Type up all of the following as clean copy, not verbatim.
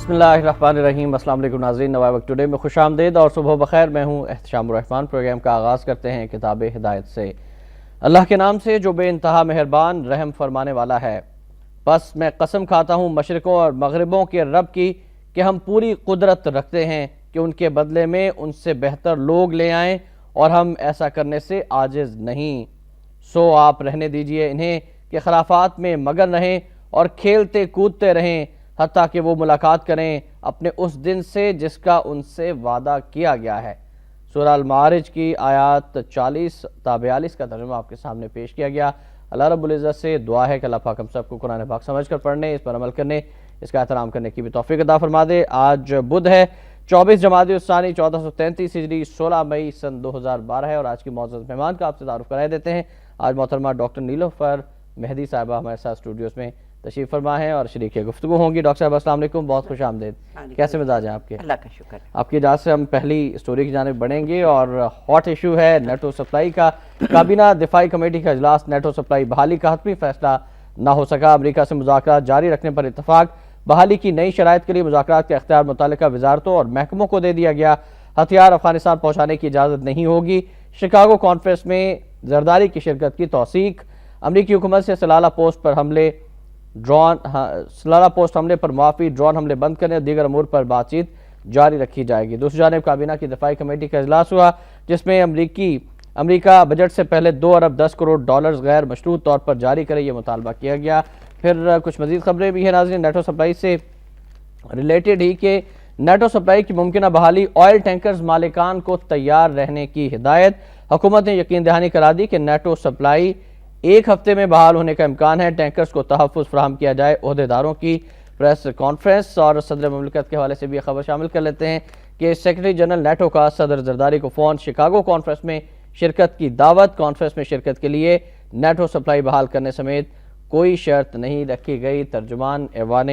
بسم اللہ الرحمن الرحیم۔ السلام علیکم ناظرین، نوائے وقت ٹوڈے میں خوش آمدید اور صبح بخیر۔ میں ہوں احتشام الرحمن۔ پروگرام کا آغاز کرتے ہیں کتاب ہدایت سے۔ اللہ کے نام سے جو بے انتہا مہربان رحم فرمانے والا ہے۔ بس میں قسم کھاتا ہوں مشرقوں اور مغربوں کے رب کی کہ ہم پوری قدرت رکھتے ہیں کہ ان کے بدلے میں ان سے بہتر لوگ لے آئیں اور ہم ایسا کرنے سے عاجز نہیں۔ سو آپ رہنے دیجئے انہیں کہ خرافات میں مگن رہیں اور کھیلتے کودتے رہیں حتیٰ کہ وہ ملاقات کریں اپنے اس دن سے جس کا ان سے وعدہ کیا گیا ہے۔ سورہ المعارج کی آیات 40 تا 42 کا ترجمہ آپ کے سامنے پیش کیا گیا۔ اللہ رب العزت سے دعا ہے کہ اللہ پاک ہم سب کو قرآن پاک سمجھ کر پڑھنے، اس پر عمل کرنے، اس کا احترام کرنے کی بھی توفیق عطا فرما دے۔ آج بدھ ہے 24 جمادی الثانی 1433 ہجری 16 مئی سن 2012 ہے اور آج کی معزز مہمان کا آپ سے تعارف کرائے دیتے ہیں۔ آج محترمہ ڈاکٹر نیلوفر مہدی صاحبہ ہمارے ساتھ اسٹوڈیوز میں تشریف فرما ہے اور شریک گفتگو ہوں گی۔ ڈاکٹر صاحب السلام علیکم، بہت خوش آمدید۔ کیسے مزاج ہیں آپ کے؟ اللہ کا شکر۔ آپ کی اجازت سے ہم پہلی سٹوری کی جانب بڑھیں گے اور ہاٹ ایشو ہے نیٹو سپلائی کا۔ کابینہ دفاعی کمیٹی کا اجلاس، نیٹو سپلائی بحالی کا حتمی فیصلہ نہ ہو سکا۔ امریکہ سے مذاکرات جاری رکھنے پر اتفاق، بحالی کی نئی شرائط کے لیے مذاکرات کا اختیار متعلقہ وزارتوں اور محکموں کو دے دیا گیا۔ ہتھیار افغانستان پہنچانے کی اجازت نہیں ہوگی۔ شکاگو کانفرنس میں زرداری کی شرکت کی توثیق۔ امریکی حکومت سے سلالہ پوسٹ حملے پر معافی، ڈرون حملے بند کرنے اور دیگر امور پر بات چیت جاری رکھی جائے گی۔ دوسری جانب کابینہ کی دفاعی کمیٹی کا اجلاس ہوا جس میں امریکہ بجٹ سے پہلے 2 ارب 10 کروڑ ڈالرز غیر مشروط طور پر جاری کرے، یہ مطالبہ کیا گیا۔ پھر کچھ مزید خبریں بھی ہیں ناظرین نیٹو سپلائی سے ریلیٹڈ ہی کہ نیٹو سپلائی کی ممکنہ بحالی، آئل ٹینکرز مالکان کو تیار رہنے کی ہدایت۔ حکومت نے یقین دہانی کرا دی کہ نیٹو سپلائی 1 ہفتے میں بحال ہونے کا امکان ہے۔ ٹینکرز کو تحفظ فراہم کیا جائے۔ عہدیداروں کی پریس کانفرنس اور صدر مملکت کے حوالے سے بھی یہ خبر شامل کر لیتے ہیں کہ سیکرٹری جنرل نیٹو کا صدر زرداری کو فون، شکاگو کانفرنس میں شرکت کی دعوت۔ کانفرنس میں شرکت کے لیے نیٹو سپلائی بحال کرنے سمیت کوئی شرط نہیں رکھی گئی۔ ترجمان ایوان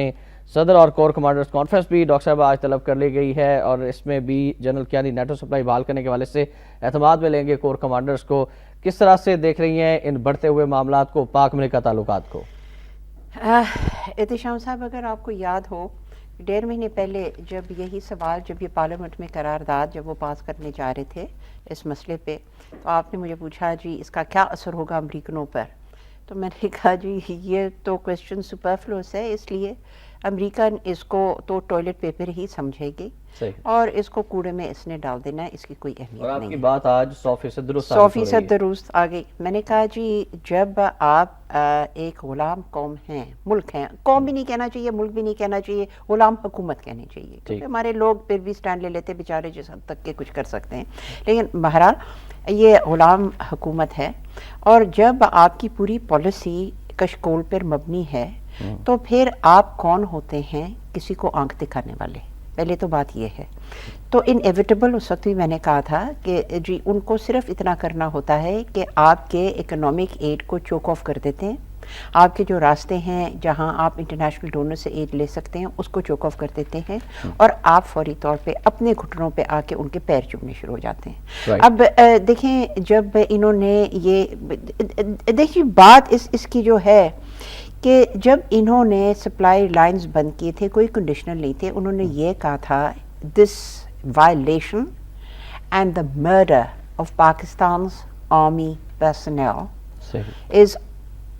صدر اور کور کمانڈرز کانفرنس بھی ڈاکٹر صاحب آج طلب کر لی گئی ہے اور اس میں بھی جنرل کیانی نیٹو سپلائی بحال کرنے کے حوالے سے اعتماد میں لیں گے کور کمانڈرز کو۔ کس طرح سے دیکھ رہی ہیں ان بڑھتے ہوئے معاملات کو، پاک امریکہ تعلقات کو؟ احتشام صاحب، اگر آپ کو یاد ہو 1.5 مہینے پہلے جب یہی سوال، جب یہ پارلیمنٹ میں قرارداد جب وہ پاس کرنے جا رہے تھے اس مسئلے پہ، تو آپ نے مجھے پوچھا جی اس کا کیا اثر ہوگا امریکنوں پر، تو میں نے کہا جی یہ تو کویسچن سپرفلوس ہے، اس لیے امریکن اس کو تو ٹوائلٹ پیپر ہی سمجھے گی اور اس کو کوڑے میں اس نے ڈال دینا ہے، اس کی کوئی اہمیت نہیں۔ اور آپ کی بات آج 100% درست آ گئی۔ میں نے کہا جی جب آپ ایک غلام قوم ہیں، ملک ہیں، قوم بھی نہیں کہنا چاہیے، ملک بھی نہیں کہنا چاہیے، غلام حکومت کہنی چاہیے، کیونکہ ہمارے لوگ پھر بھی سٹینڈ لے لیتے بیچارے جس حد تک کہ کچھ کر سکتے ہیں، لیکن بہرحال یہ غلام حکومت ہے اور جب آپ کی پوری پالیسی کشکول پر مبنی ہے تو پھر آپ کون ہوتے ہیں کسی کو آنکھ دکھانے والے؟ پہلے تو بات یہ ہے۔ تو انیویٹیبل اس وقت بھی میں نے کہا تھا کہ جی ان کو صرف اتنا کرنا ہوتا ہے کہ آپ کے اکنامک ایڈ کو چوک آف کر دیتے ہیں، آپ کے جو راستے ہیں جہاں آپ انٹرنیشنل ڈونر سے ایڈ لے سکتے ہیں اس کو چوک آف کر دیتے ہیں اور آپ فوری طور پہ اپنے گھٹنوں پہ آ کے ان کے پیر چومنے شروع ہو جاتے ہیں۔ اب دیکھیں جب انہوں نے یہ دیکھیے بات اس کی جو ہے کہ جب انہوں نے سپلائی لائنز بند کیے تھے، کوئی کنڈیشنل نہیں تھے، انہوں نے یہ کہا تھا this violation and the murder of Pakistan's army personnel is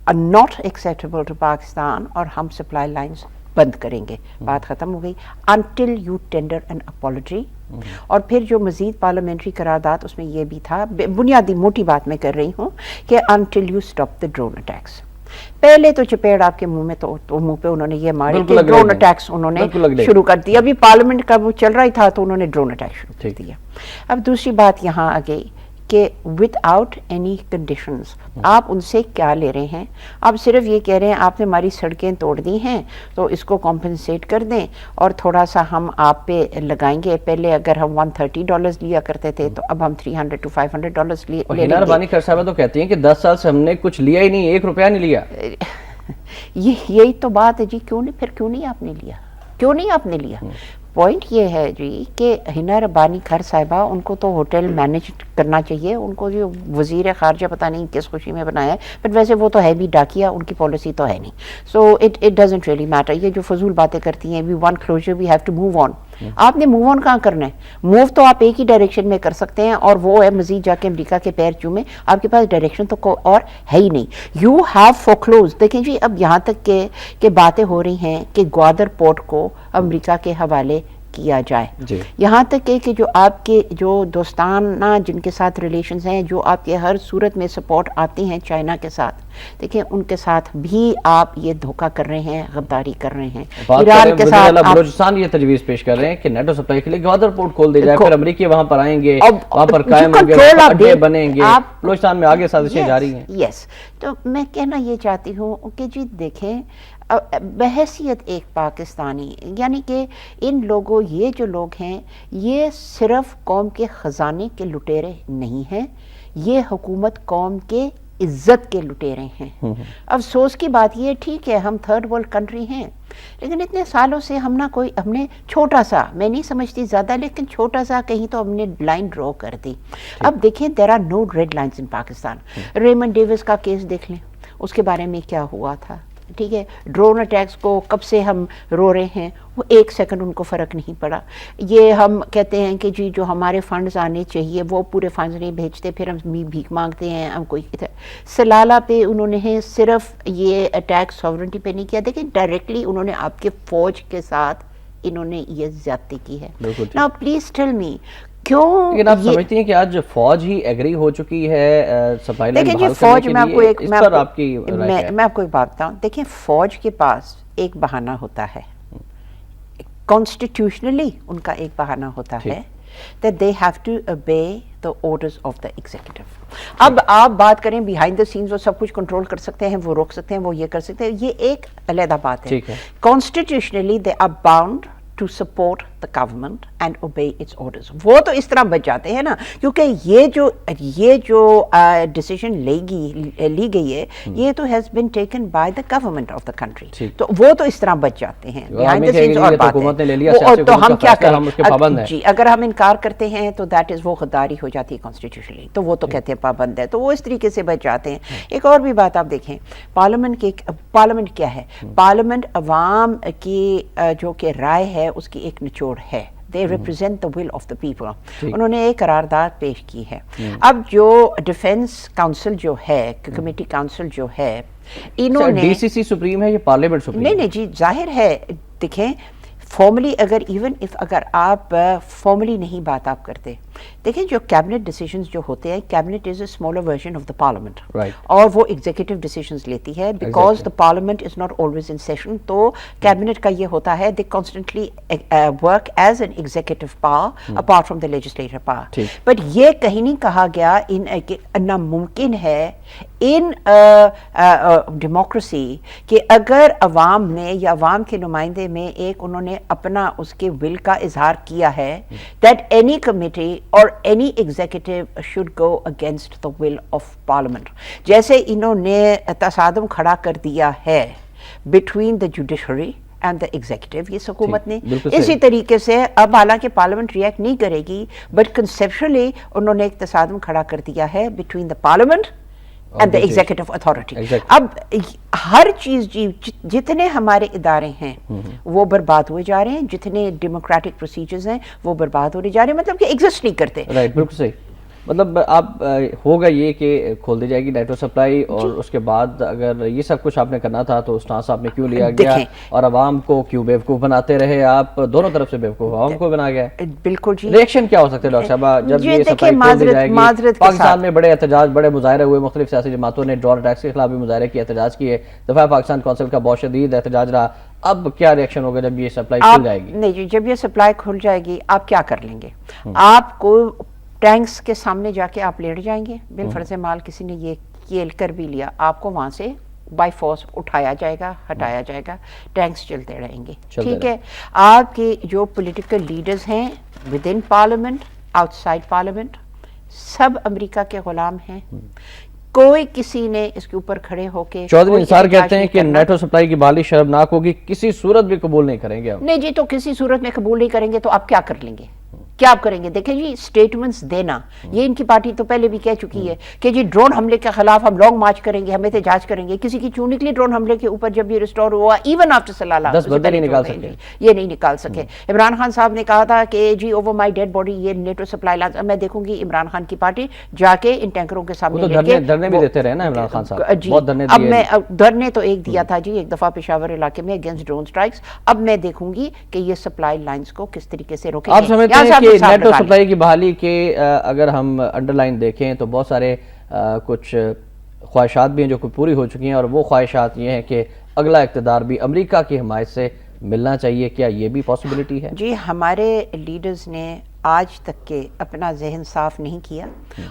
not acceptable to Pakistan اور ہم سپلائی لائنز بند کریں گے۔ بات ختم ہو گئی until you tender an apology۔ اور پھر جو مزید پارلیمنٹری قرارداد اس میں یہ بھی تھا، بنیادی موٹی بات میں کر رہی ہوں کہ until you stop the drone attacks۔ پہلے تو چپیڑ آپ کے منہ میں تو منہ پہ انہوں نے یہ ماری کہ ڈرون اٹیکس انہوں نے شروع کر دیا۔ ابھی پارلیمنٹ کا وہ چل رہا ہی تھا تو انہوں نے ڈرون اٹیک شروع کر دیا۔ اب دوسری بات یہاں آ گئی کہ ود آؤٹ اینی کنڈیشنز آپ ان سے کیا لے رہے ہیں؟ آپ صرف یہ کہہ رہے ہیں آپ نے ہماری سڑکیں توڑ دی ہیں تو اس کو کمپنسیٹ کر دیں اور تھوڑا سا ہم آپ پہ لگائیں گے۔ پہلے اگر ہم $130 لیا کرتے تھے تو اب ہم $300 to $500 لے لیں گے۔ ربانی خیر صاحبہ تو کہتی ہیں کہ 10 سال سے ہم نے کچھ لیا ہی نہیں، 1 روپیہ نہیں لیا۔ یہی تو بات ہے جی، کیوں نہیں آپ نے لیا؟ کیوں نہیں آپ نے لیا؟ پوائنٹ یہ ہے جی کہ ہنا ربانی خیر صاحبہ ان کو تو ہوٹل مینیج کرنا چاہیے، ان کو جو وزیر خارجہ پتہ نہیں کس خوشی میں بنایا ہے، بٹ ویسے وہ تو ہے بھی ڈاکیا، ان کی پالیسی تو ہے نہیں. So it doesn't really matter. یہ جو فضول باتیں کرتی ہیں، we want closure, we have to move on. آپ نے موو آن کہاں کرنا ہے؟ موو تو آپ ایک ہی ڈائریکشن میں کر سکتے ہیں، اور وہ ہے مزید جا کے امریکہ کے پیر چومیں. آپ کے پاس ڈائریکشن تو کوئی اور ہے ہی نہیں. You have four close. دیکھیں جی اب یہاں تک کہ باتیں ہو رہی ہیں کہ گوادر پورٹ کو امریکہ کے حوالے کیا جائے، یہاں تک کہ جو آپ کے جو دوستانہ جن کے ساتھ ریلیشنز ہیں، جو آپ کے ہر صورت میں سپورٹ آتے ہیں چائنا کے ساتھ، دیکھیں ان کے ساتھ بھی آپ یہ دھوکہ کر رہے ہیں، غداری کر رہے ہیں. ایران کے ساتھ بلوچستان یہ تجویز پیش کر رہے ہیں کہ نیٹو سپلائی کے لیے گوادر پورٹ کھول دیا جائے، پھر امریکی وہاں پر آئیں گے، وہاں پر قائم ہوں گے، اڈے بنیں گے. بلوچستان میں آگے سازشیں جاری ہیں. یس، تو میں کہنا یہ چاہتی ہوں کہ جی دیکھیں بحیثیت ایک پاکستانی، یعنی کہ ان لوگوں، یہ جو لوگ ہیں یہ صرف قوم کے خزانے کے لٹیرے نہیں ہیں، یہ حکومت قوم کے عزت کے لٹیرے ہیں. افسوس کی بات یہ، ٹھیک ہے ہم تھرڈ ورلڈ کنٹری ہیں، لیکن اتنے سالوں سے ہم نے چھوٹا سا، میں نہیں سمجھتی زیادہ، لیکن چھوٹا سا کہیں تو ہم نے لائن ڈرا کر دی. اب دیکھیں there are no red lines in Pakistan. Raymond Davis case کیس دیکھ لیں، اس کے بارے میں کیا ہوا تھا. ٹھیک ہے، ڈرون اٹیکس کو کب سے ہم رو رہے ہیں، وہ ایک سیکنڈ ان کو فرق نہیں پڑا. یہ ہم کہتے ہیں کہ جی جو ہمارے فنڈز آنے چاہیے وہ پورے فنڈز نہیں بھیجتے، پھر ہم بھیک مانگتے ہیں. ہم کوئی سلالہ پہ انہوں نے صرف یہ اٹیک سوورنٹی پہ نہیں کیا، دیکھیں ڈائریکٹلی انہوں نے آپ کے فوج کے ساتھ انہوں نے یہ زیادتی کی ہے. ناؤ پلیز ٹیل می کیوں. لیکن آپ سمجھتی ہیں کہ آج فوج ہی ایگری ہو چکی ہے سپلائی لائن بحال کرنے کے لیے؟ اس پر آپ کی رائے کیا ہے؟ میں آپ کو ایک بات بتاؤں، دیکھیں فوج کے پاس ایک بہانہ ہوتا ہے، کانسٹیٹیوشنلی ان کا ایک بہانہ ہوتا ہے that they have to obey the orders of the executive. اب آپ بات کریں بیہائنڈ دا سینز وہ سب کچھ کنٹرول کر سکتے ہیں، وہ روک سکتے ہیں، وہ یہ کر سکتے ہیں، یہ ایک علیحدہ بات ہے. Constitutionally they are bound to support the government and obey its orders. وہ تو اس طرح بچ جاتے ہیں نا، کیونکہ یہ جو ڈیسیژن لی گئی ہے یہ تو has been taken by the government of the country. تو وہ تو اس طرح بچ جاتے ہیں. Behind the scenes اور بات ہے، تو ہم کیا کریں جی، اگر ہم انکار کرتے ہیں تو that is وہ غداری ہو جاتی ہے constitutionally، تو وہ تو کہتے ہیں پابند ہے، تو وہ اس طریقے سے بچ جاتے ہیں. ایک اور بھی بات آپ دیکھیں، پارلیمنٹ کیا ہے؟ پارلیمنٹ عوام کی جو کہ رائے ہے اس کی ایک نچوڑ ہے. They represent the will of the people. انہوں نے ایک قرارداد پیش کی ہے. اب جو ڈیفنس کاؤنسل جو ہے، کمیٹی کاؤنسل جو ہے، انہوں نے ڈی سی سی سپریم ہے یہ پارلیمنٹ سپریم؟ نہیں جی، ظاہر ہے. دیکھیں فارملی اگر آپ فارملی نہیں بات آپ کرتے، دیکھیں جو کیبنٹ ڈیسیژنز جو ہوتے ہیں، cabinet is a smaller version of the parliament, اور وہ ایگزیکٹو ڈیسیژنز لیتی ہے because the parliament is not always in session. تو کیبنٹ کا یہ ہوتا ہے they constantly work as an executive power apart from the legislative power. But یہ کہیں نہیں کہا گیا ناممکن ہے ان ڈیموکریسی کہ اگر عوام میں یا عوام کے نمائندے میں ایک انہوں نے اپنا اس کے ول کا اظہار کیا ہے that any committee or any executive should go against the will of parliament. جیسے انہوں نے تصادم کھڑا کر دیا ہے between the judiciary and the executive، یہ حکومت نے اسی طریقے سے اب حالانکہ پارلیمنٹ ریئیکٹ نہیں کرے گی بٹ conceptually انہوں نے ایک تصادم کھڑا کر دیا ہے between the parliament and the executive authority. اب ہر چیز جتنے ہمارے ادارے ہیں وہ برباد ہوئے جا رہے ہیں، جتنے ڈیموکریٹک پروسیجرز ہیں وہ برباد ہونے جا رہے ہیں، مطلب کہ ایگزسٹ نہیں کرتے. بالکل صحیح. مطلب آپ ہوگا یہ کہ کھول دی جائے گی نیٹو سپلائی، اور اس کے بعد اگر یہ سب کچھ آپ نے کرنا تھا تو اسٹانس آپ نے کیوں لیا گیا اور عوام کو کیوں بیوقوف بناتے رہے؟ آپ دونوں طرف سے بیوقوف، عوام کو بنا گیا. بالکل جی. ریئیکشن کیا ہو سکتے ہیں ڈاکٹر صاحب جب یہ سپلائی کھول دی جائے گی؟ پاکستان میں بڑے احتجاج، بڑے مظاہرے ہوئے، مختلف سیاسی جماعتوں نے ڈرون اٹیکس کے خلاف بھی مظاہرے کیے، احتجاج کیے، دفاع پاکستان کونسل کا بہت شدید احتجاج رہا. اب کیا ریئیکشن ہوگا جب یہ سپلائی کھل جائے گی؟ نہیں جی، جب یہ سپلائی کھل جائے گی آپ کیا کر لیں گے؟ آپ کو ٹینکس کے سامنے جا کے آپ لیٹ جائیں گے، بالفرض مال کسی نے یہ کیل کر بھی لیا، آپ کو وہاں سے بائی فورس اٹھایا جائے گا، ہٹایا جائے گا، ٹینکس چلتے رہیں گے. ٹھیک ہے، آپ کے جو پولیٹیکل لیڈرز ہیں with in parliament, outside parliament, سب امریکہ کے غلام ہیں. کوئی کسی نے اس کے اوپر کھڑے ہو کے چودھری نثار کہتے ہیں کہ نیٹو سپلائی کی بحالی شرمناک ہوگی، کسی صورت بھی قبول نہیں کریں گے آپ۔ نہیں جی، تو کسی صورت میں قبول نہیں کریں گے تو آپ کیا کر لیں گے، کیا آپ کریں گے؟ دیکھیں جی، سٹیٹمنٹس دینا، یہ ان کی پارٹی تو پہلے بھی کہہ چکی ہے کہ جی ڈرون حملے کے خلاف ہم لانگ مارچ کریں گے، ہم احتجاج کریں گے۔ کسی کی چون نکلی ڈرون حملے کے اوپر جب یہ ریسٹور ہوا، ایون آفٹر سلالہ، 10 بندے نہیں نکال سکے، یہ نہیں نکال سکے۔ عمران خان صاحب نے کہا تھا کہ G over my dad body یہ نیٹو سپلائی لائنز، میں دیکھوں گی عمران خان کی پارٹی جا کے ان ٹینکروں کے سامنے لے کے دھرنے بھی دیتے رہے نا عمران خان صاحب، جی بہت دھرنے اب دیے۔ میں دھرنے تو ایک دیا تھا جی ایک دفعہ پشاور علاقے میں اگینسٹ ڈرون سٹرائکس، اب میں دیکھوں گی کہ یہ سپلائی لائنز کو کس طریقے سے روکیں گے۔ آپ سمجھتے ہیں کہ نیٹو سپلائی کی بحالی کے اگر ہم انڈر لائن دیکھیں تو بہت سارے کچھ خواہشات بھی ہیں جو پوری ہو چکی ہیں، اور وہ خواہشات یہ ہیں کہ اگلا اقتدار بھی امریکہ کی حمایت سے ملنا چاہیے، کیا یہ بھی پاسبلٹی ہے؟ جی ہمارے لیڈرز نے آج تک کے اپنا ذہن صاف نہیں کیا،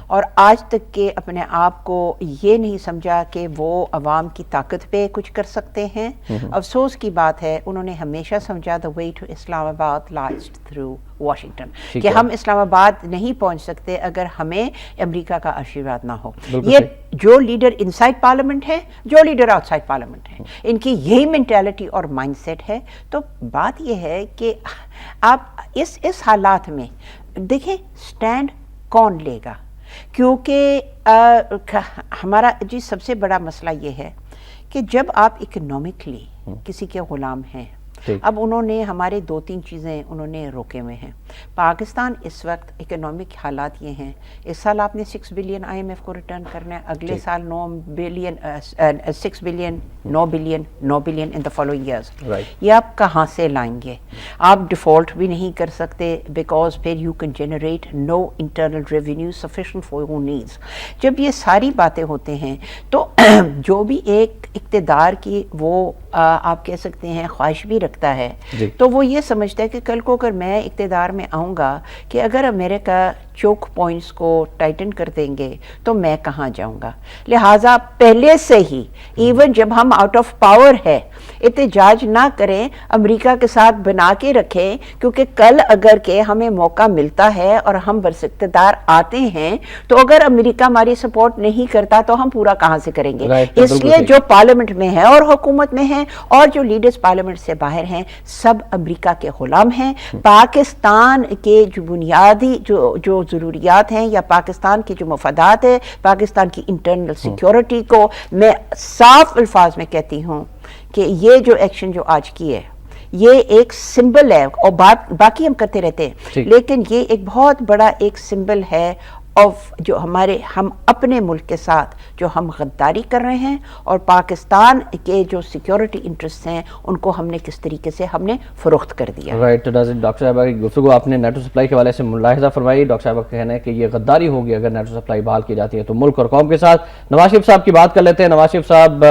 اور آج تک کے اپنے آپ کو یہ نہیں سمجھا کہ وہ عوام کی طاقت پہ کچھ کر سکتے ہیں۔ افسوس کی بات ہے، انہوں نے ہمیشہ سمجھا the way to اسلام آباد lies through واشنگٹن، کہ ہم اسلام آباد نہیں پہنچ سکتے اگر ہمیں امریکہ کا آشیرواد نہ ہو۔ یہ جو لیڈر انسائڈ پارلیمنٹ ہے، جو لیڈر آؤٹ سائڈ پارلیمنٹ ہے، ان کی یہی مینٹیلٹی اور مائنڈ سیٹ ہے۔ تو بات یہ ہے کہ آپ اس حالات میں دیکھیں سٹینڈ کون لے گا، کیونکہ ہمارا جی سب سے بڑا مسئلہ یہ ہے کہ جب آپ اکنامکلی کسی کے غلام ہیں، اب انہوں نے ہمارے 2-3 چیزیں انہوں نے روکے ہوئے ہیں۔ پاکستان اس وقت اکنامک حالات یہ ہیں، اس سال آپ نے 6 بلین آئی ایم ایف کو ریٹرن کرنا ہے، اگلے سال 9 billion in the following years. یہ آپ کہاں سے لائیں گے؟ آپ ڈیفالٹ بھی نہیں کر سکتے، بیکاز پھر you can generate no internal revenue sufficient for your needs. جب یہ ساری باتیں ہوتے ہیں تو جو بھی ایک اقتدار کی وہ آپ کہہ سکتے ہیں خواہش بھی رکھتا ہے، تو وہ یہ سمجھتا ہے کہ کل کو اگر میں اقتدار میں آؤں گا کہ اگر امریکہ چوک پوائنٹس کو ٹائٹن کر دیں گے تو میں کہاں جاؤں گا؟ لہٰذا پہلے سے ہی ایون جب ہم آؤٹ آف پاور ہے احتجاج نہ کریں، امریکہ کے ساتھ بنا کے رکھیں، کیونکہ کل اگر کہ ہمیں موقع ملتا ہے اور ہم برس اقتدار آتے ہیں تو اگر امریکہ ہماری سپورٹ نہیں کرتا تو ہم پورا کہاں سے کریں گے؟ اس لیے جو پارلیمنٹ میں ہے اور حکومت میں ہیں اور جو لیڈرز پارلیمنٹ سے باہر ہیں، سب امریکہ کے غلام ہیں۔ پاکستان کے جو بنیادی جو ضروریات ہیں یا پاکستان کے جو مفادات ہیں، پاکستان کی انٹرنل سیکیورٹی کو میں صاف الفاظ میں کہتی ہوں کہ یہ جو ایکشن جو آج کی ہے یہ ایک سمبل ہے، اور باقی ہم کرتے رہتے ہیں، لیکن یہ ایک بہت بڑا ایک سمبل ہے آف جو ہم اپنے ملک کے ساتھ جو ہم غداری کر رہے ہیں، اور پاکستان کے جو سیکیورٹی انٹرسٹ ہیں ان کو ہم نے کس طریقے سے ہم نے فروخت کر دیا۔ رائٹ ڈاکٹر صاحبہ کی گفتگو آپ نے نیٹو سپلائی کے حوالے سے ملاحظہ فرمائی۔ ڈاکٹر صاحبہ کا کہنا ہے کہ یہ غداری ہوگی اگر نیٹو سپلائی بحال کی جاتی ہے تو ملک اور قوم کے ساتھ۔ نواز شریف صاحب کی بات کر لیتے ہیں۔ نواز شریف صاحب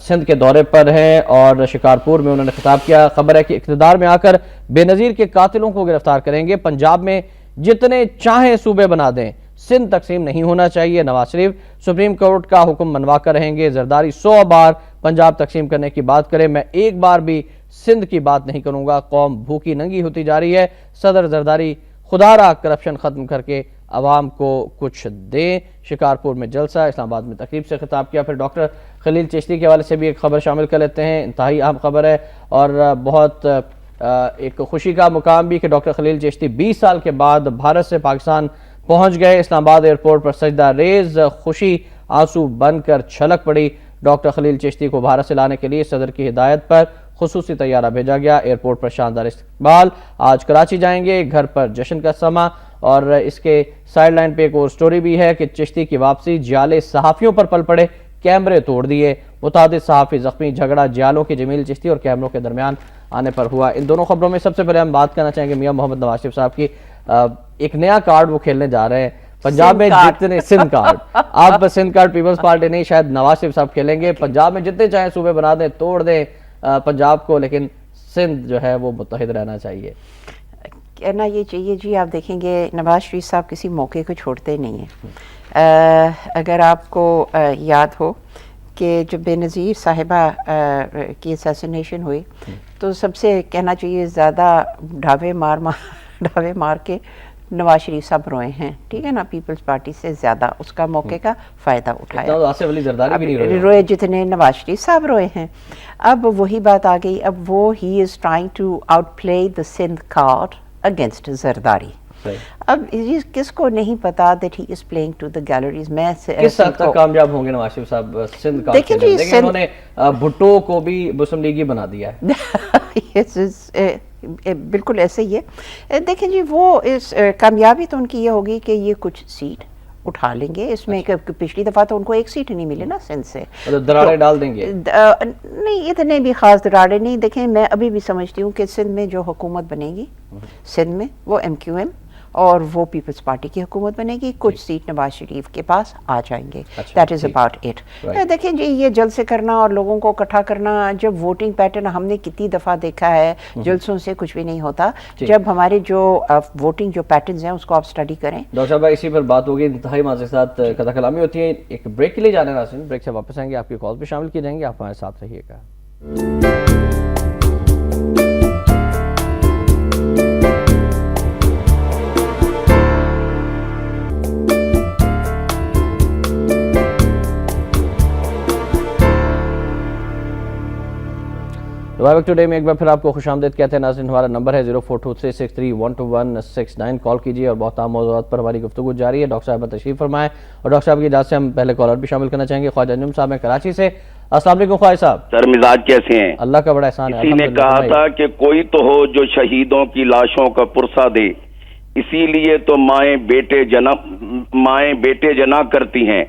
سندھ کے دورے پر ہیں اور شکارپور میں انہوں نے خطاب کیا۔ خبر ہے کہ اقتدار میں آ کر بے نظیر کے قاتلوں کو گرفتار کریں گے، پنجاب میں جتنے چاہیں صوبے بنا دیں، سندھ تقسیم نہیں ہونا چاہیے۔ نواز شریف سپریم کورٹ کا حکم منوا کر رہیں گے، زرداری 100 بار پنجاب تقسیم کرنے کی بات کرے، میں ایک بار بھی سندھ کی بات نہیں کروں گا، قوم بھوکی ننگی ہوتی جا رہی ہے، صدر زرداری خدا را کرپشن ختم کر کے عوام کو کچھ دیں۔ شکارپور میں جلسہ، اسلام آباد میں تقریب سے خطاب کیا۔ پھر ڈاکٹر خلیل چشتی کے حوالے سے بھی ایک خبر شامل کر لیتے ہیں، انتہائی اہم خبر ہے اور بہت ایک خوشی کا مقام بھی کہ ڈاکٹر خلیل چشتی 20 سال کے بعد بھارت سے پاکستان پہنچ گئے۔ اسلام آباد ایئرپورٹ پر سجدہ ریز خوشی آنسو بن کر چھلک پڑی۔ ڈاکٹر خلیل چشتی کو بھارت سے لانے کے لیے صدر کی ہدایت پر خصوصی طیارہ بھیجا گیا، ایئرپورٹ پر شاندار استقبال۔ آج کراچی جائیں گے، گھر پر جشن کا سما، اور اس کے سائیڈ لائن پہ ایک اور سٹوری بھی ہے کہ چشتی کی واپسی، جیالے صحافیوں پر پل پڑے، کیمرے توڑ دیے، متعدد صحافی زخمی، جھگڑا جیالوں کے جمیل چشتی اور کیمروں کے درمیان آنے پر ہوا۔ ان دونوں خبروں میں سب سے پہلے ہم بات کرنا چاہیں گے میاں محمد نواز شریف صاحب کی، ایک نیا کارڈ وہ کھیلنے جا رہے ہیں پنجاب میں، جتنے سندھ کارڈ، آپ سندھ کارڈ پیپلز پارٹی نہیں، شاید نواز شریف صاحب کھیلیں گے، پنجاب میں جتنے چاہیں صوبے بنا دیں، توڑ دیں پنجاب کو، لیکن سندھ جو ہے وہ متحد رہنا چاہیے۔ کہنا یہ چاہیے جی، آپ دیکھیں گے نواز شریف صاحب کسی موقع کو چھوڑتے نہیں ہیں۔ اگر آپ کو یاد ہو کہ جب بے نظیر صاحبہ کی اسیسینیشن ہوئی تو سب سے کہنا چاہیے زیادہ ڈھاوے مار کے نواز شریف صاحب روئے ہیں, ٹھیک ہے نا, پیپلز پارٹی سے زیادہ اس کا موقع کا فائدہ اٹھایا. آصف علی زرداری بھی نہیں روئے جتنے نواز شریف صاحب روئے ہیں. اب وہی بات آ گئی, اب وہ ہی is trying to out play the Sindh card against Zardari. اب کس کو نہیں پتا that he is playing to the galleries. میں کس حد تک کامیاب ہوں گے نواز شریف صاحب سندھ کا؟ دیکھیں انہوں نے بھٹو کو بھی مسلم لیگی بنا دیا ہے. بالکل ایسے ہی ہے. دیکھیں جی, وہ کامیابی تو ان کی یہ ہوگی کہ یہ کچھ سیٹ اٹھا لیں گے. اس میں پچھلی دفعہ تو ان کو ایک سیٹ نہیں ملی نا سندھ سے. دراڑے ڈال دیں گے؟ نہیں, اتنے بھی خاص دراڑے نہیں. دیکھیں میں ابھی بھی سمجھتی ہوں کہ سندھ میں جو حکومت بنے گی سندھ میں وہ MQM اور وہ پیپلز پارٹی کی حکومت بنے گی. کچھ سیٹ نواز شریف کے پاس آ جائیں گے. That is about it. دیکھیں جی, یہ جلسے کرنا اور لوگوں کو اکٹھا کرنا, جب ووٹنگ پیٹرن ہم نے کتنی دفعہ دیکھا ہے, جلسوں سے کچھ بھی نہیں ہوتا. جب ہمارے جو ووٹنگ جو پیٹرنز ہیں اس کو آپ اسٹڈی کریں. ڈاکٹر صاحب اسی پر بات ہوگی, انتہائی معذرت کے ساتھ قطع کلامی ہوتی ہے. ایک بریک کے لیے جانے ناظرین, بریک سے واپس آئیں گے, آپ کی کال بھی شامل کی جائیں گے, آپ ہمارے ساتھ رہیے گا. لائیو ٹوڈے میں ایک بار پھر آپ کو خوش آمدید کہتے ہیں ناظرین. ہمارا نمبر ہے 042363122169. کال کیجیے اور بہت اہم موضوعات پر ہماری گفتگو جاری ہے. ڈاکٹر صاحب تشریف فرمائیں, اور ڈاکٹر صاحب کی اجازت سے ہم پہلے کالر بھی شامل کرنا چاہیں گے. خواجہ انجم صاحب ہیں کراچی سے. السلام علیکم خواجہ صاحب. سر مزاج کیسے ہیں؟ اللہ کا بڑا احسان ہے. کسی نے کہا تھا کہ کوئی تو ہو جو شہیدوں کی لاشوں کا پرسہ دے, اسی لیے تو مائیں بیٹے جنا کرتی ہیں.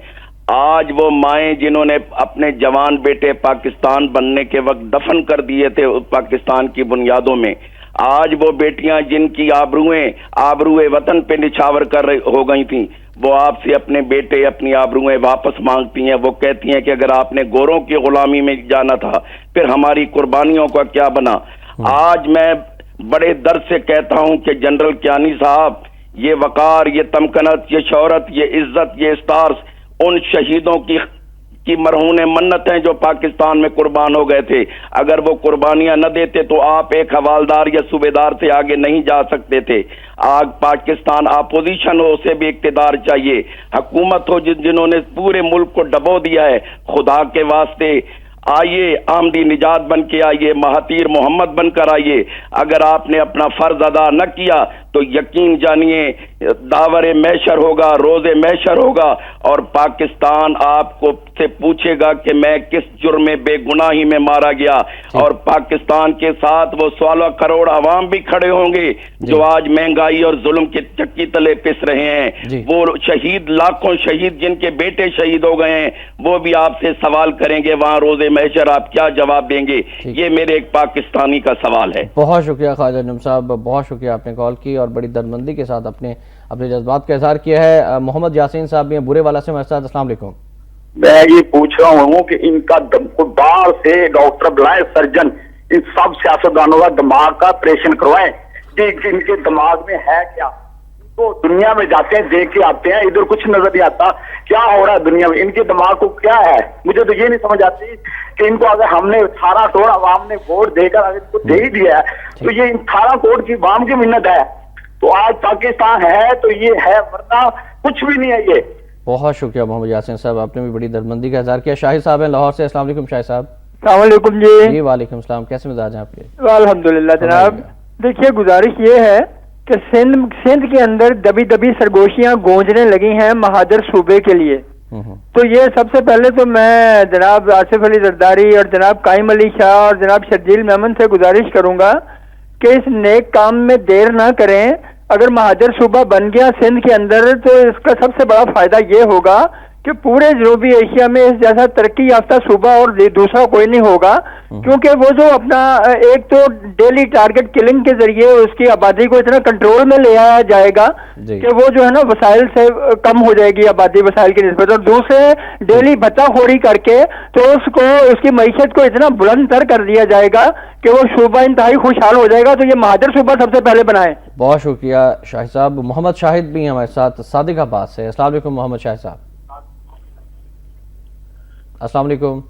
آج وہ مائیں جنہوں نے اپنے جوان بیٹے پاکستان بننے کے وقت دفن کر دیے تھے پاکستان کی بنیادوں میں, آج وہ بیٹیاں جن کی آبروئے وطن پہ نچھاور ہو گئی تھیں, وہ آپ سے اپنے بیٹے اپنی آبروئیں واپس مانگتی ہیں. وہ کہتی ہیں کہ اگر آپ نے گوروں کی غلامی میں جانا تھا پھر ہماری قربانیوں کا کیا بنا. آج میں بڑے درد سے کہتا ہوں کہ جنرل کیانی صاحب, یہ وقار, یہ تمکنت, یہ شہرت, یہ عزت, یہ اسٹارز ان شہیدوں کی مرہون منت ہیں جو پاکستان میں قربان ہو گئے تھے. اگر وہ قربانیاں نہ دیتے تو آپ ایک حوالدار یا صوبیدار سے آگے نہیں جا سکتے تھے. آج پاکستان اپوزیشن ہو, اسے بھی اقتدار چاہیے. حکومت ہو جنہوں نے پورے ملک کو ڈبو دیا ہے, خدا کے واسطے آئیے, آمدی نجات بن کے آئیے, مہاتیر محمد بن کر آئیے. اگر آپ نے اپنا فرض ادا نہ کیا تو یقین جانیے داور محشر ہوگا, روز محشر ہوگا, اور پاکستان آپ کو سے پوچھے گا کہ میں کس جرم میں بے گناہی میں مارا گیا. اور پاکستان کے ساتھ وہ 16 کروڑ عوام بھی کھڑے ہوں گے جو آج مہنگائی اور ظلم کے چکی تلے پس رہے ہیں. وہ شہید, لاکھوں شہید جن کے بیٹے شہید ہو گئے ہیں, وہ بھی آپ سے سوال کریں گے وہاں روز محشر, آپ کیا جواب دیں گے؟ یہ میرے ایک پاکستانی کا سوال ہے. بہت شکریہ خواجہ انجم صاحب, بہت شکریہ آپ نے کال کی اور بڑی درمندی کے ساتھ اپنے جذبات کا اظہار کیا ہے. محمد یاسین صاحب بھی برے والا سے ہمارے ساتھ. السلام علیکم. میں یہ پوچھ رہا ہوں کہ ان کا باہر سے ڈاکٹر بلائے, سرجن, ان سب سیاستدانوں کا دماغ کا آپریشن کروائیں کہ ان کے دماغ میں ہے کیا. تو دنیا میں جاتے ہیں, دیکھ کے آتے ہیں, ادھر کچھ نظر نہیں آتا کیا ہو رہا ہے دنیا میں. ان کے دماغ کو کیا ہے, مجھے تو یہ نہیں سمجھ آتی کہ ان کو اگر ہم نے 18 کروڑ عوام نے ووٹ دے کر اگر ان کو دے ہی دیا ہے تو یہ 18 کروڑ کی عوام کی منت ہے. تو آج پاکستان ہے تو یہ ہے, ورنہ کچھ بھی نہیں ہے. یہ بہت شکریہ محمد یاسین صاحب, آپ نے بھی بڑی درمندی کا اظہار کیا. شاہد صاحب ہیں لاہور سے. السلام علیکم شاہد صاحب. السلام علیکم. جی وعلیکم السلام. کیسے مزاج ہیں آپ کے؟ الحمدللہ جناب. دیکھیے گزارش یہ ہے کہ سندھ کے اندر دبی سرگوشیاں گونجنے لگی ہیں مہاجر صوبے کے لیے. تو یہ سب سے پہلے تو میں جناب آصف علی زرداری اور جناب قائم علی شاہ اور جناب شرجیل میمن سے گزارش کروں گا کہ اس نیک کام میں دیر نہ کریں. اگر مہاجر صوبہ بن گیا سندھ کے اندر تو اس کا سب سے بڑا فائدہ یہ ہوگا کہ پورے جنوبی ایشیا میں اس جیسا ترقی یافتہ صوبہ اور دوسرا کوئی نہیں ہوگا, کیونکہ وہ جو اپنا ایک تو ڈیلی ٹارگٹ کلنگ کے ذریعے اس کی آبادی کو اتنا کنٹرول میں لے آیا جائے گا کہ وہ جو ہے نا وسائل سے کم ہو جائے گی آبادی وسائل کی نسبت, اور دوسرے ڈیلی بچہ خوری کر کے تو اس کی معیشت کو اتنا بلند تر کر دیا جائے گا کہ وہ صوبہ انتہائی خوشحال ہو جائے گا. تو یہ مہاجر صوبہ سب سے پہلے بنائے. بہت شکریہ شاہد صاحب. محمد شاہد بھی ہمارے ساتھ صادق آباد سے. السلام علیکم محمد شاہد صاحب. السلام علیکم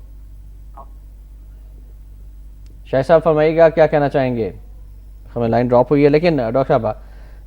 شاہد صاحب, فرمائیے گا کیا کہنا چہیں گے. ہمیں لائن ڈراپ ہوئی ہے, لیکن ڈاکٹر صاحب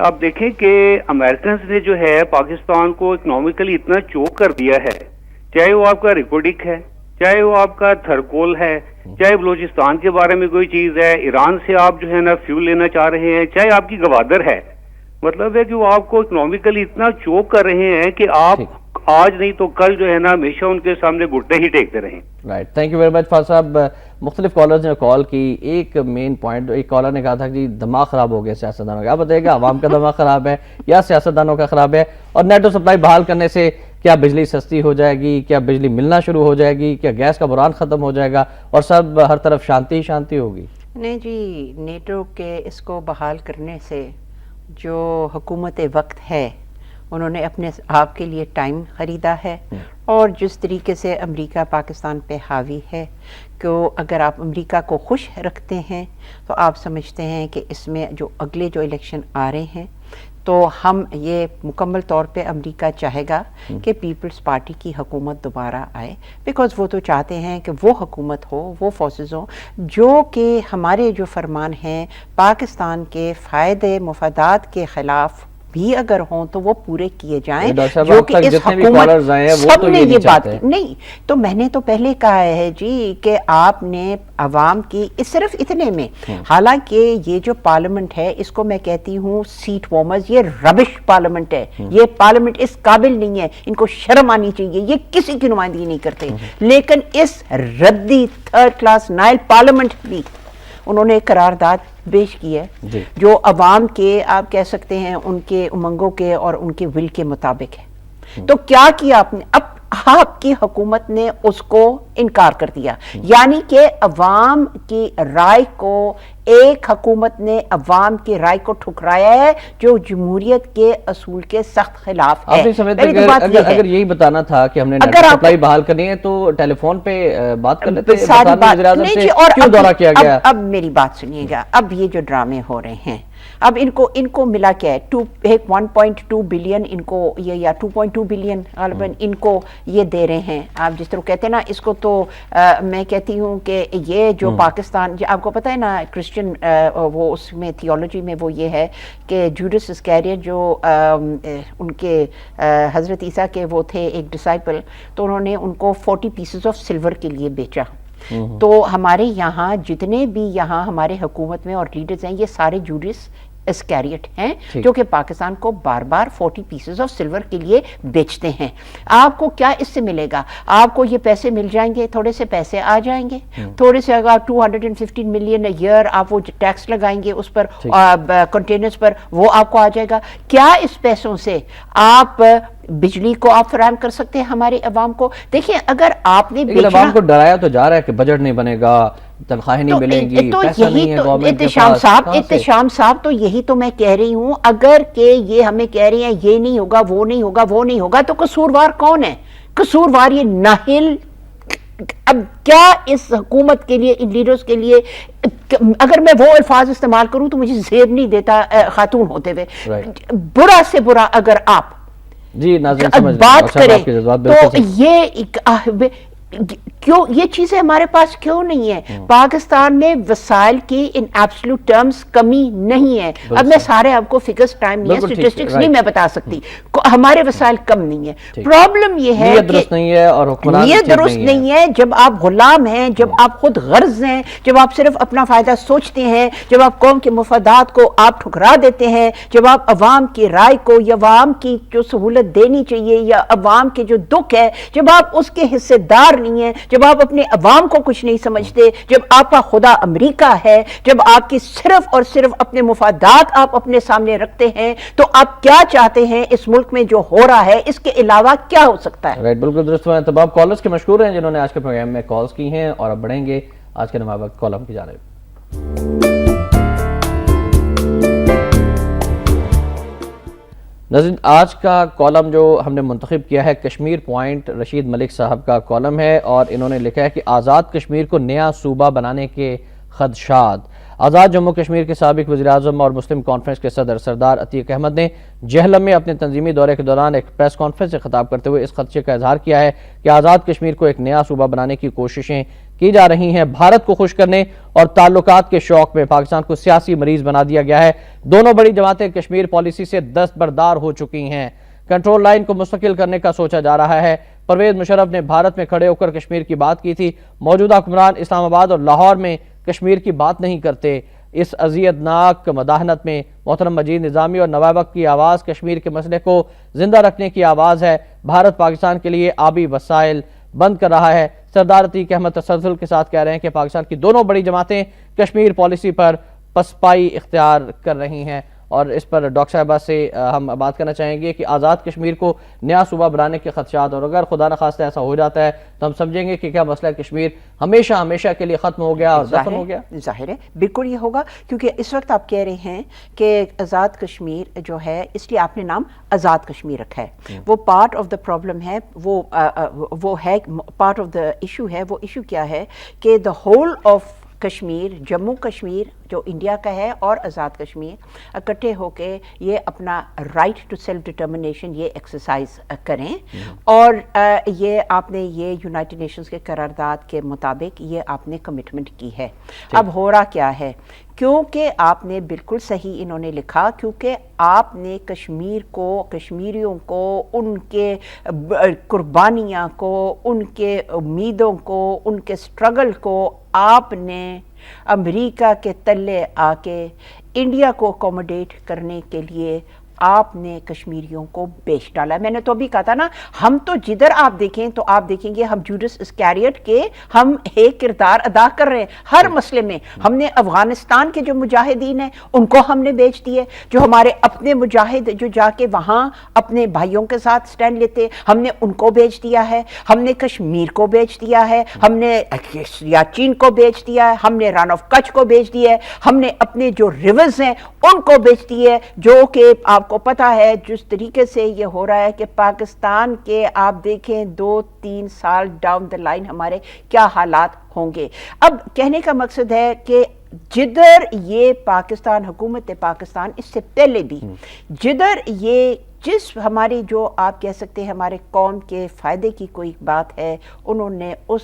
آپ دیکھیں کہ امریکنز نے جو ہے پاکستان کو اکنامکلی اتنا چوک کر دیا ہے، چاہے وہ آپ کا ریکوڈک ہے، چاہے وہ آپ کا تھرکول ہے، چاہے بلوچستان کے بارے میں کوئی چیز ہے، ایران سے آپ جو ہے نا فیول لینا چاہ رہے ہیں، چاہے آپ کی گوادر ہے. مطلب ہے کہ وہ آپ کو اکنامکلی اتنا چوک کر رہے ہیں کہ آپ آج نہیں تو کل جو ہے نا ہمیشہ ان کے سامنے گھٹنے ہی ٹیکتے رہیں. Right, thank you very much فاضل صاحب. مختلف کالرز نے کال کی. ایک مین پوائنٹ، ایک کالر نے کہا تھا کہ دماغ خراب ہو گیا سیاستدانوں کا. آپ بتائیے گا عوام کا دماغ خراب ہے یا سیاستدانوں کا خراب ہے؟ اور نیٹ و سپلائی بحال کرنے سے کیا بجلی سستی ہو جائے گی؟ کیا بجلی ملنا شروع ہو جائے گی؟ کیا گیس کا بحران ختم ہو جائے گا اور سب ہر طرف شانتی ہی شانتی ہوگی؟ نہیں جی، نیٹو کے اس کو بحال کرنے سے جو حکومت وقت ہے انہوں نے اپنے آپ کے لیے ٹائم خریدا ہے، اور جس طریقے سے امریکہ پاکستان پہ حاوی ہے کہ اگر آپ امریکہ کو خوش رکھتے ہیں تو آپ سمجھتے ہیں کہ اس میں جو اگلے جو الیکشن آ رہے ہیں تو ہم یہ مکمل طور پہ امریکہ چاہے گا کہ پیپلز پارٹی کی حکومت دوبارہ آئے، بیکاز وہ تو چاہتے ہیں کہ وہ حکومت ہو، وہ فورسز ہوں جو کہ ہمارے جو فرمان ہیں پاکستان کے فائدے مفادات کے خلاف بھی اگر ہوں تو وہ پورے کیے جائیں، جو کہ اس حکومت سب نے یہ بات کی. نہیں تو میں نے تو پہلے کہا ہے جی کہ آپ نے عوام کی صرف اتنے میں، حالانکہ یہ جو پارلیمنٹ ہے اس کو میں کہتی ہوں سیٹ وارمرز، یہ ربش پارلیمنٹ ہے، یہ پارلیمنٹ اس قابل نہیں ہے، ان کو شرم آنی چاہیے، یہ کسی کی نمائندگی نہیں کرتے. لیکن اس ردی تھرڈ کلاس نائل پارلیمنٹ بھی انہوں نے قرارداد پیش کی ہے جو عوام کے آپ کہہ سکتے ہیں ان کے امنگوں کے اور ان کے ول کے مطابق ہے. تو کیا کیا آپ نے؟ اب آپ کی حکومت نے اس کو انکار کر دیا، یعنی کہ عوام کی رائے کو ایک حکومت نے عوام کی رائے کو ٹھکرایا ہے جو جمہوریت کے اصول کے سخت خلاف ہے. اگر یہی بتانا تھا کہ ہم نے نیٹ سپلائی بحال کرنی ہے تو ٹیلی فون پہ بات کر لیتے، کیوں دورہ کیا گیا؟ اب میری بات سنیے گا، اب یہ جو ڈرامے ہو رہے ہیں اب ان کو ملا کیا ہے؟ 1.2 بلین ان کو یہ یا 2.2 بلین غالباً ان کو یہ دے رہے ہیں. آپ جس طرح کہتے ہیں نا اس کو تو میں کہتی ہوں کہ یہ جو پاکستان، آپ کو پتہ ہے نا کرسچن وہ اس میں تھیولوجی میں وہ یہ ہے کہ جوڈس اسکیریٹ جو ان کے حضرت عیسیٰ کے وہ تھے ایک ڈسائپل، تو انہوں نے ان کو 40 پیسز آف سلور کے لیے بیچا. تو ہمارے یہاں جتنے بھی یہاں ہمارے حکومت میں اور لیڈرز ہیں یہ سارے جوڈس اسکیریٹ ہیں جو کہ پاکستان کو بار بار 40 پیسز آف سلور کے لیے بیچتے ہیں. آپ کو کیا اس سے ملے گا؟ آپ کو یہ پیسے مل جائیں گے، تھوڑے سے پیسے آ جائیں گے، تھوڑے سے اگر 215 ملین ایئر آپ وہ ٹیکس لگائیں گے اس پر کنٹینرز پر، وہ آپ کو آ جائے گا. کیا اس پیسوں سے آپ بجلی کو آپ فراہم کر سکتے ہیں ہمارے عوام کو؟ دیکھیں اگر آپ نے عوام کو ڈرایا تو جا رہا ہے کہ بجٹ نہیں بنے گا، تنخواہیں نہیں ملیں گی، پیسہ نہیں ہے گورنمنٹ کے پاس. احتشام صاحب تو یہی تو میں کہہ رہی ہوں، اگر کہ یہ ہمیں کہہ رہی ہیں یہ نہیں ہوگا، وہ نہیں ہوگا، وہ نہیں ہوگا، تو قصوروار کون ہے؟ قصوروار یہ نااہل. اب کیا اس حکومت کے لیے، ان لیڈرز کے لیے، اگر میں وہ الفاظ استعمال کروں تو مجھے زیب نہیں دیتا خاتون ہوتے ہوئے، برا سے برا اگر آپ بات کریں تو یہ چیزیں ہمارے پاس کیوں نہیں ہے؟ پاکستان میں وسائل کی ان ایبسولوٹ ٹرمز کمی نہیں ہے. اب میں سارے آپ کو فگرز ٹائم نہیں ہے، سٹیٹسٹکس نہیں میں بتا سکتی، ہمارے وسائل کم نہیں ہے. پرابلم یہ ہے کہ نیت درست نہیں ہے. جب آپ غلام ہیں، جب آپ خود غرض ہیں، جب آپ صرف اپنا فائدہ سوچتے ہیں، جب آپ قوم کے مفادات کو آپ ٹھکرا دیتے ہیں، جب آپ عوام کی رائے کو یا عوام کی جو سہولت دینی چاہیے یا عوام کے جو دکھ ہے جب آپ اس کے حصے دار نہیں ہیں، جب آپ اپنے عوام کو کچھ نہیں سمجھتے، جب آپ کا خدا امریکہ ہے، جب آپ کی صرف اور صرف اپنے مفادات آپ اپنے سامنے رکھتے ہیں، تو آپ کیا چاہتے ہیں اس ملک میں جو ہو رہا ہے؟ اس کے علاوہ کیا ہو سکتا ہے؟ بالکل درست. تمام کالرز کے مشکور ہیں جنہوں نے آج کے پروگرام میں کالز کی ہیں، اور اب بڑھیں گے آج کے نمائے وقت کالم کی جانب. ناظرین، آج کا کالم جو ہم نے منتخب کیا ہے کشمیر پوائنٹ رشید ملک صاحب کا کالم ہے، اور انہوں نے لکھا ہے کہ آزاد کشمیر کو نیا صوبہ بنانے کے خدشات. آزاد جموں کشمیر کے سابق وزیراعظم اور مسلم کانفرنس کے صدر سردار عتیق احمد نے جہلم میں اپنے تنظیمی دورے کے دوران ایک پریس کانفرنس سے خطاب کرتے ہوئے اس خدشے کا اظہار کیا ہے کہ آزاد کشمیر کو ایک نیا صوبہ بنانے کی کوششیں کی جا رہی ہیں۔ بھارت کو خوش کرنے اور تعلقات کے شوق میں پاکستان کو سیاسی مریض بنا دیا گیا ہے۔ دونوں بڑی جماعتیں کشمیر پالیسی سے دستبردار ہو چکی ہیں۔ کنٹرول لائن کو مستقل کرنے کا سوچا جا رہا ہے۔ پرویز مشرف نے بھارت میں کھڑے ہو کر کشمیر کی بات کی تھی۔ موجودہ حکمران اسلام آباد اور لاہور میں کشمیر کی بات نہیں کرتے۔ اس اذیت ناک مداحنت میں محترم مجید نظامی اور نواب وقت کی آواز کشمیر کے مسئلے کو زندہ رکھنے کی آواز ہے۔ بھارت پاکستان کے لیے آبی وسائل بند کر رہا ہے۔ سردار عتیق احمد تسلسل کے ساتھ کہہ رہے ہیں کہ پاکستان کی دونوں بڑی جماعتیں کشمیر پالیسی پر پسپائی اختیار کر رہی ہیں، اور اس پر ڈاکٹر صاحبہ سے ہم بات کرنا چاہیں گے کہ آزاد کشمیر کو نیا صوبہ بنانے کے خدشات، اور اگر خدا نخواستہ ایسا ہو جاتا ہے تو ہم سمجھیں گے کہ کیا مسئلہ کشمیر ہمیشہ کے لیے ختم ہو گیا اور دفن ہو گیا؟ ظاہر ہے بالکل یہ ہوگا، کیونکہ اس وقت آپ کہہ رہے ہیں کہ آزاد کشمیر جو ہے، اس لیے آپ نے نام آزاد کشمیر رکھا ہے۔ وہ پارٹ آف دا پرابلم ہے، وہ ہے پارٹ آف دا ایشو ہے۔ وہ ایشو کیا ہے کہ the whole of Kashmir, Jammu Kashmir جو انڈیا کا ہے اور آزاد کشمیر اکٹھے ہو کے یہ اپنا رائٹ ٹو سیلف ڈٹرمنیشن یہ ایکسرسائز کریں، اور یہ آپ نے یہ یونائٹڈ نیشنز کے قرارداد کے مطابق یہ آپ نے کمٹمنٹ کی ہے۔ اب ہو رہا کیا ہے، کیونکہ آپ نے بالکل صحیح انہوں نے لکھا، کیونکہ آپ نے کشمیر کو، کشمیریوں کو، ان کے قربانیاں کو، ان کے امیدوں کو، ان کے سٹرگل کو آپ نے امریکہ کے تلے آ کے انڈیا کو اکوموڈیٹ کرنے کے لیے آپ نے کشمیریوں کو بیچ ڈالا۔ میں نے تو ابھی کہا تھا نا، ہم تو جدھر آپ دیکھیں تو آپ دیکھیں گے ہم جوڈس اسکیریٹ کے ہم ایک کردار ادا کر رہے ہیں ہر مسئلے میں۔ ہم نے افغانستان کے جو مجاہدین ہیں ان کو ہم نے بیچ دیے، جو ہمارے اپنے مجاہد جو جا کے وہاں اپنے بھائیوں کے ساتھ سٹینڈ لیتے ہم نے ان کو بیچ دیا ہے۔ ہم نے کشمیر کو بیچ دیا ہے، ہم نے سیاچین کو بیچ دیا ہے، ہم نے رن آف کچھ کو بیچ دیا ہے، ہم نے اپنے جو ریورز ہیں ان کو بیچ دیے، جو کہ آپ کو پتہ ہے جس طریقے سے یہ ہو رہا ہے کہ پاکستان کے آپ دیکھیں 2-3 سال ڈاؤن دا لائن ہمارے کیا حالات ہوں گے۔ اب کہنے کا مقصد ہے کہ جدھر یہ پاکستان، حکومت پاکستان اس سے پہلے بھی جدھر یہ جس ہماری جو آپ کہہ سکتے ہیں ہمارے قوم کے فائدے کی کوئی بات ہے، انہوں نے اس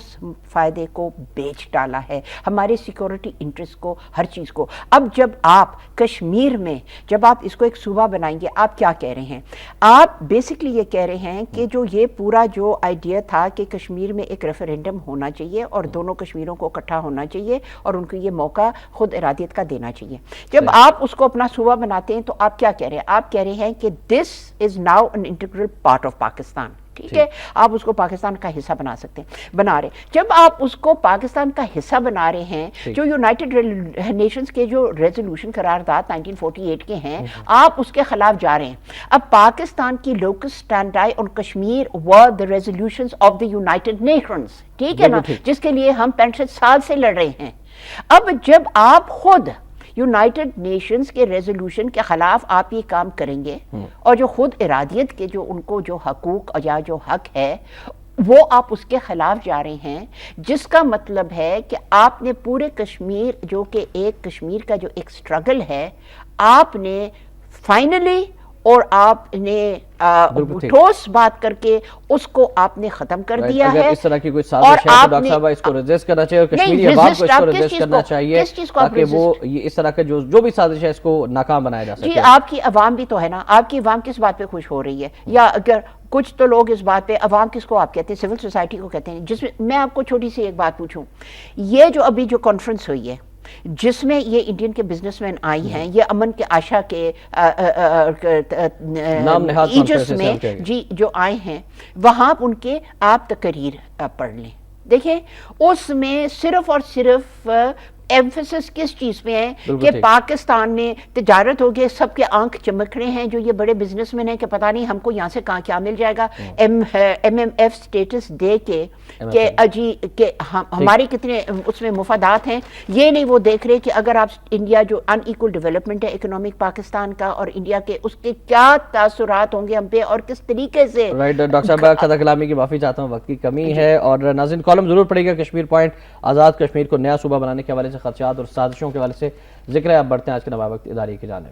فائدے کو بیچ ڈالا ہے، ہمارے سیکورٹی انٹرسٹ کو، ہر چیز کو۔ اب جب آپ کشمیر میں جب آپ اس کو ایک صوبہ بنائیں گے، آپ کیا کہہ رہے ہیں؟ آپ بیسکلی یہ کہہ رہے ہیں کہ جو یہ پورا جو آئیڈیا تھا کہ کشمیر میں ایک ریفرینڈم ہونا چاہیے اور دونوں کشمیروں کو اکٹھا ہونا چاہیے اور ان کو یہ موقع خود ارادیت کا دینا چاہیے، جب آپ اس کو اپنا صوبہ بناتے ہیں تو آپ کیا کہہ رہے ہیں؟ آپ کہہ رہے ہیں کہ دس is now an integral part of Pakistan. ٹھیک ہے، آپ اس کو پاکستان کا حصہ بنا سکتے ہیں، بنا رہے ہیں۔ جب آپ اس کو پاکستان کا حصہ بنا رہے ہیں، جو یونائٹڈ نیشنز کے جو ریزولوشن قرارداد 1948 کے ہیں، آپ اس کے خلاف جا رہے ہیں۔ اب پاکستان کی local stand I on Kashmir were the resolutions of the United Nations، ٹھیک ہے نا، جس کے لیے ہم 65 سال سے لڑ رہے ہیں۔ اب جب آپ خود یونائٹڈ نیشنز کے ریزولوشن کے خلاف آپ یہ کام کریں گے، اور جو خود ارادیت کے جو ان کو جو حقوق یا جو حق ہے وہ آپ اس کے خلاف جا رہے ہیں، جس کا مطلب ہے کہ آپ نے پورے کشمیر جو کہ ایک کشمیر کا جو ایک سٹرگل ہے، آپ نے فائنلی اور آپ نے ٹھوس بات کر کے اس کو آپ نے ختم کر دیا ہے۔ اگر اس طرح کی کوئی سازش ہے تو ڈاکٹر صاحب اس کو ریزسٹ کرنا چاہیے اور کشمیری عوام کو اس کو ریزسٹ کرنا چاہیے تاکہ وہ اس طرح کے جو بھی سازش ہے اس کو ناکام بنایا جا سکے۔ جی آپ کی عوام بھی تو ہے نا، آپ کی عوام کس بات پہ خوش ہو رہی ہے؟ یا اگر کچھ تو لوگ اس بات پہ، عوام کس کو آپ کہتے ہیں؟ سول سوسائٹی کو کہتے ہیں، جس میں آپ کو چھوٹی سی ایک بات پوچھوں، یہ جو ابھی جو کانفرنس ہوئی ہے جس میں یہ انڈین کے بزنس مین آئی ہیں، یہ امن کے آشا کے ایجس میں جی جو آئے ہیں، وہاں ان کے آپ تقریر پڑھ لیں، دیکھیں اس میں صرف اور صرف ایمفیسس کس چیز پہ ہے کہ پاکستان میں تجارت ہو گئی، سب کے آنکھ چمک رہے ہیں جو یہ بڑے بزنس مین ہیں کہ پتہ نہیں ہم کو یہاں سے کہاں کیا مل جائے گا، ایم ایم ایف سٹیٹس دے کے کہ اجی کہ ہمارے کتنے اس میں مفادات ہیں، یہ نہیں وہ دیکھ رہے کہ اگر آپ انڈیا جو ان ایکول ڈیولپمنٹ ہے اکنامک پاکستان کا اور انڈیا کے، اس کے کیا تاثرات ہوں گے ہم پہ اور کس طریقے سے۔ ڈاکٹر صاحب خطا کلامی کی معافی چاہتا ہوں، وقت کی کمی ہے، اور ناظرین کالم ضرور پڑھیے گا کشمیر پوائنٹ، آزاد کشمیر کو نیا صوبہ بنانے کے حوالے سے خدشات اور سازشوں کے حوالے سے ذکر ہے۔ اب بڑھتے ہیں آج کے نواب وقت ادارے کی جانب۔